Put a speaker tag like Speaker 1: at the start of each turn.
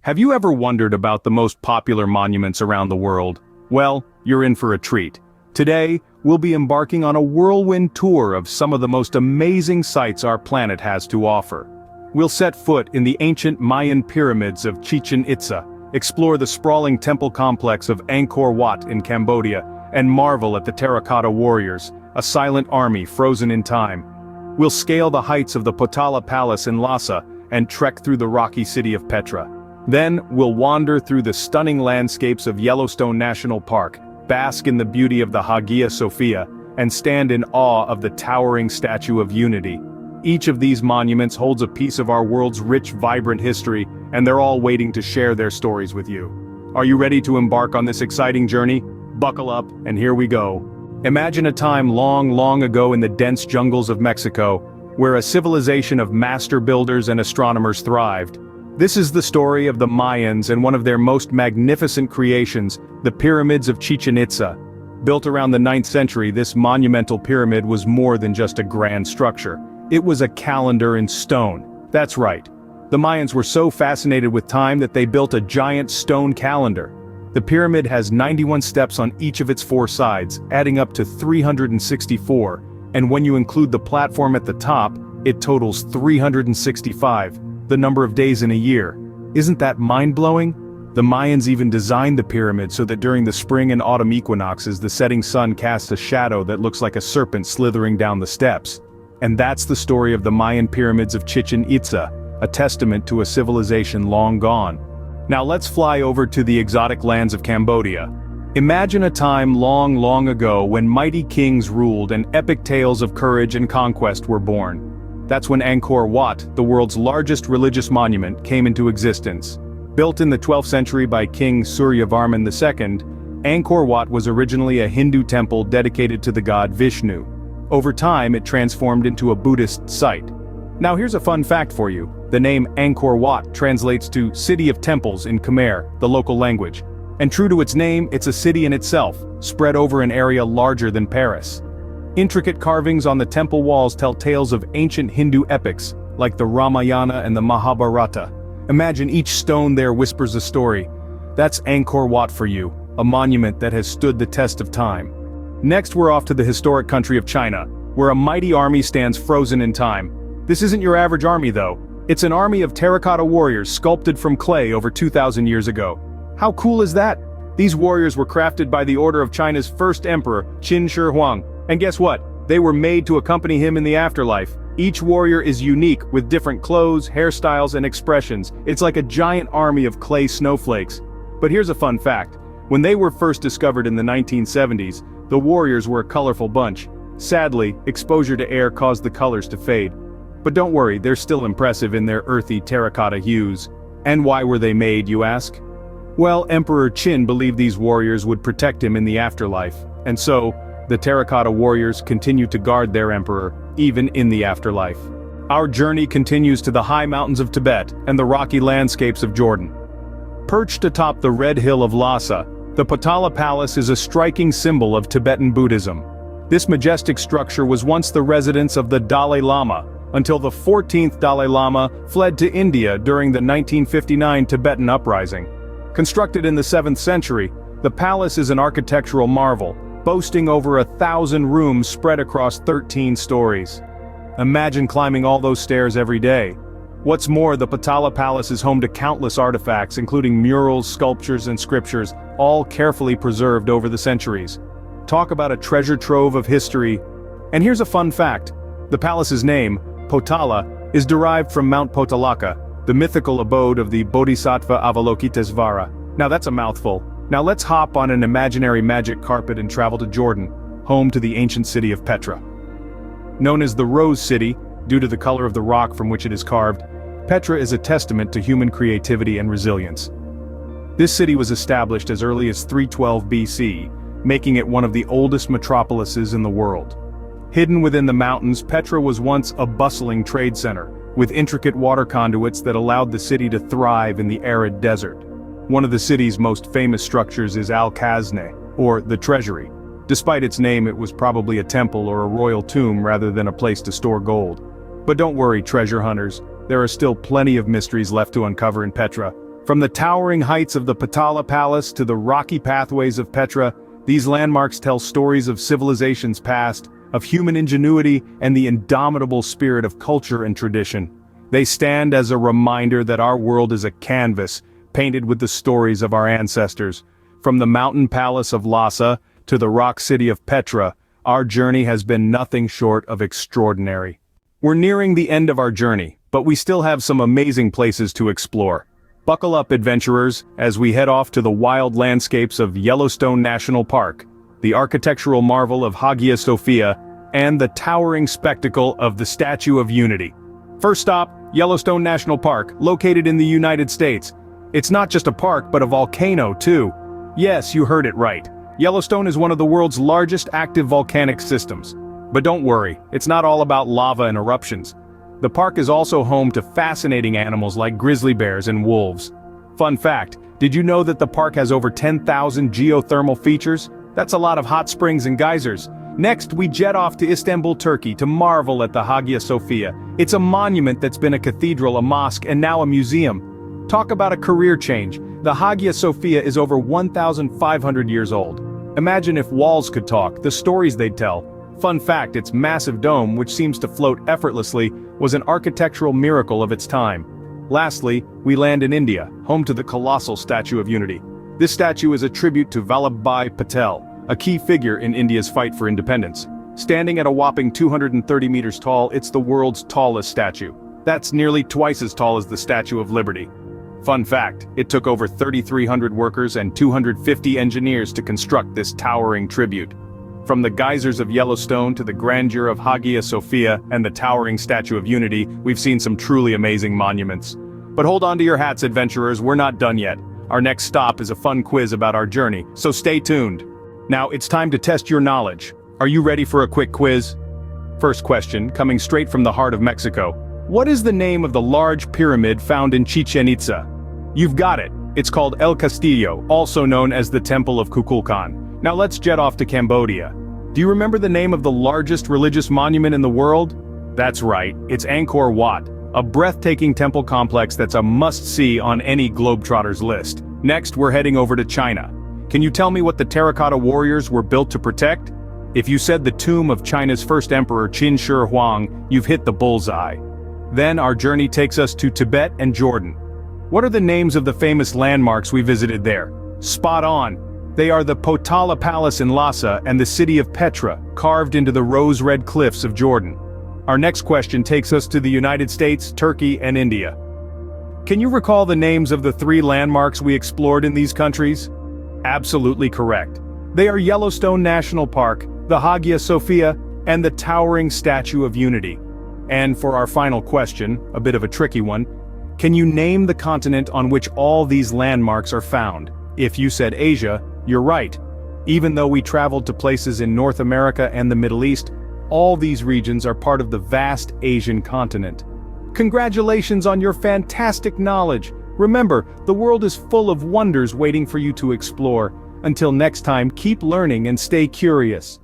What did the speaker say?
Speaker 1: Have you ever wondered about the most popular monuments around the world? Well, you're in for a treat. Today, we'll be embarking on a whirlwind tour of some of the most amazing sights our planet has to offer. We'll set foot in the ancient Mayan pyramids of Chichen Itza, explore the sprawling temple complex of Angkor Wat in Cambodia, and marvel at the Terracotta Warriors, a silent army frozen in time. We'll scale the heights of the Potala Palace in Lhasa and trek through the rocky city of Petra. Then, we'll wander through the stunning landscapes of Yellowstone National Park, bask in the beauty of the Hagia Sophia, and stand in awe of the towering Statue of Unity. Each of these monuments holds a piece of our world's rich, vibrant history, and they're all waiting to share their stories with you. Are you ready to embark on this exciting journey? Buckle up, and here we go. Imagine a time long, long ago in the dense jungles of Mexico, where a civilization of master builders and astronomers thrived. This is the story of the Mayans and one of their most magnificent creations, the pyramids of Chichen Itza. Built around the 9th century, this monumental pyramid was more than just a grand structure. It was a calendar in stone. That's right. The Mayans were so fascinated with time that they built a giant stone calendar. The pyramid has 91 steps on each of its 4 sides, adding up to 364, and when you include the platform at the top, it totals 365, the number of days in a year. Isn't that mind-blowing? The Mayans even designed the pyramid so that during the spring and autumn equinoxes the setting sun casts a shadow that looks like a serpent slithering down the steps. And that's the story of the Mayan pyramids of Chichen Itza, a testament to a civilization long gone. Now let's fly over to the exotic lands of Cambodia. Imagine a time long, long ago when mighty kings ruled and epic tales of courage and conquest were born. That's when Angkor Wat, the world's largest religious monument, came into existence. Built in the 12th century by King Suryavarman II, Angkor Wat was originally a Hindu temple dedicated to the god Vishnu. Over time, it transformed into a Buddhist site. Now here's a fun fact for you. The name Angkor Wat translates to City of Temples in Khmer, the local language. And true to its name, it's a city in itself, spread over an area larger than Paris. Intricate carvings on the temple walls tell tales of ancient Hindu epics, like the Ramayana and the Mahabharata. Imagine each stone there whispers a story. That's Angkor Wat for you, a monument that has stood the test of time. Next we're off to the historic country of China, where a mighty army stands frozen in time. This isn't your average army though. It's an army of terracotta warriors sculpted from clay over 2,000 years ago. How cool is that? These warriors were crafted by the order of China's first emperor, Qin Shi Huang. And guess what? They were made to accompany him in the afterlife. Each warrior is unique, with different clothes, hairstyles, and expressions. It's like a giant army of clay snowflakes. But here's a fun fact. When they were first discovered in the 1970s, the warriors were a colorful bunch. Sadly, exposure to air caused the colors to fade. But don't worry, they're still impressive in their earthy terracotta hues. And why were they made, you ask? Well, Emperor Qin believed these warriors would protect him in the afterlife. And so, the Terracotta Warriors continue to guard their emperor, even in the afterlife. Our journey continues to the high mountains of Tibet and the rocky landscapes of Jordan. Perched atop the red hill of Lhasa, the Potala Palace is a striking symbol of Tibetan Buddhism. This majestic structure was once the residence of the Dalai Lama, until the 14th Dalai Lama fled to India during the 1959 Tibetan uprising. Constructed in the 7th century, the palace is an architectural marvel, boasting over 1,000 rooms spread across 13 stories. Imagine climbing all those stairs every day. What's more, the Potala Palace is home to countless artifacts, including murals, sculptures, and scriptures, all carefully preserved over the centuries. Talk about a treasure trove of history. And here's a fun fact. The palace's name, Potala, is derived from Mount Potalaka, the mythical abode of the Bodhisattva Avalokitesvara. Now that's a mouthful. Now let's hop on an imaginary magic carpet and travel to Jordan, home to the ancient city of Petra. Known as the Rose City, due to the color of the rock from which it is carved, Petra is a testament to human creativity and resilience. This city was established as early as 312 BC, making it one of the oldest metropolises in the world. Hidden within the mountains, Petra was once a bustling trade center, with intricate water conduits that allowed the city to thrive in the arid desert. One of the city's most famous structures is Al-Khazne, or the Treasury. Despite its name, it was probably a temple or a royal tomb rather than a place to store gold. But don't worry, treasure hunters, there are still plenty of mysteries left to uncover in Petra. From the towering heights of the Potala Palace to the rocky pathways of Petra, these landmarks tell stories of civilizations past, of human ingenuity and the indomitable spirit of culture and tradition. They stand as a reminder that our world is a canvas, painted with the stories of our ancestors. From the mountain palace of Lhasa to the rock city of Petra, our journey has been nothing short of extraordinary. We're nearing the end of our journey, but we still have some amazing places to explore. Buckle up, adventurers, as we head off to the wild landscapes of Yellowstone National Park, the architectural marvel of Hagia Sophia, and the towering spectacle of the Statue of Unity. First stop, Yellowstone National Park, located in the United States. It's not just a park but a volcano too. Yes, you heard it right. Yellowstone is one of the world's largest active volcanic systems. But don't worry, it's not all about lava and eruptions. The park is also home to fascinating animals like grizzly bears and wolves. Fun fact, did you know that the park has over 10,000 geothermal features? That's a lot of hot springs and geysers. Next, we jet off to Istanbul, Turkey to marvel at the Hagia Sophia. It's a monument that's been a cathedral, a mosque, and now a museum. Talk about a career change. The Hagia Sophia is over 1,500 years old. Imagine if walls could talk, the stories they'd tell. Fun fact, its massive dome, which seems to float effortlessly, was an architectural miracle of its time. Lastly, we land in India, home to the colossal Statue of Unity. This statue is a tribute to Vallabhbhai Patel, a key figure in India's fight for independence. Standing at a whopping 230 meters tall, it's the world's tallest statue. That's nearly twice as tall as the Statue of Liberty. Fun fact, it took over 3,300 workers and 250 engineers to construct this towering tribute. From the geysers of Yellowstone to the grandeur of Hagia Sophia and the towering Statue of Unity, we've seen some truly amazing monuments. But hold on to your hats, adventurers, we're not done yet. Our next stop is a fun quiz about our journey, so stay tuned. Now it's time to test your knowledge. Are you ready for a quick quiz? First question, coming straight from the heart of Mexico. What is the name of the large pyramid found in Chichen Itza? You've got it. It's called El Castillo, also known as the Temple of Kukulkan. Now let's jet off to Cambodia. Do you remember the name of the largest religious monument in the world? That's right, it's Angkor Wat, a breathtaking temple complex that's a must-see on any globetrotter's list. Next, we're heading over to China. Can you tell me what the Terracotta Warriors were built to protect? If you said the tomb of China's first emperor Qin Shi Huang, you've hit the bullseye. Then our journey takes us to Tibet and Jordan. What are the names of the famous landmarks we visited there? Spot on. They are the Potala Palace in Lhasa and the city of Petra, carved into the rose-red cliffs of Jordan. Our next question takes us to the United States, Turkey, and India. Can you recall the names of the 3 landmarks we explored in these countries? Absolutely correct. They are Yellowstone National Park, the Hagia Sophia, and the towering Statue of Unity. And for our final question, a bit of a tricky one, can you name the continent on which all these landmarks are found? If you said Asia, you're right. Even though we traveled to places in North America and the Middle East, all these regions are part of the vast Asian continent. Congratulations on your fantastic knowledge. Remember, the world is full of wonders waiting for you to explore. Until next time, keep learning and stay curious.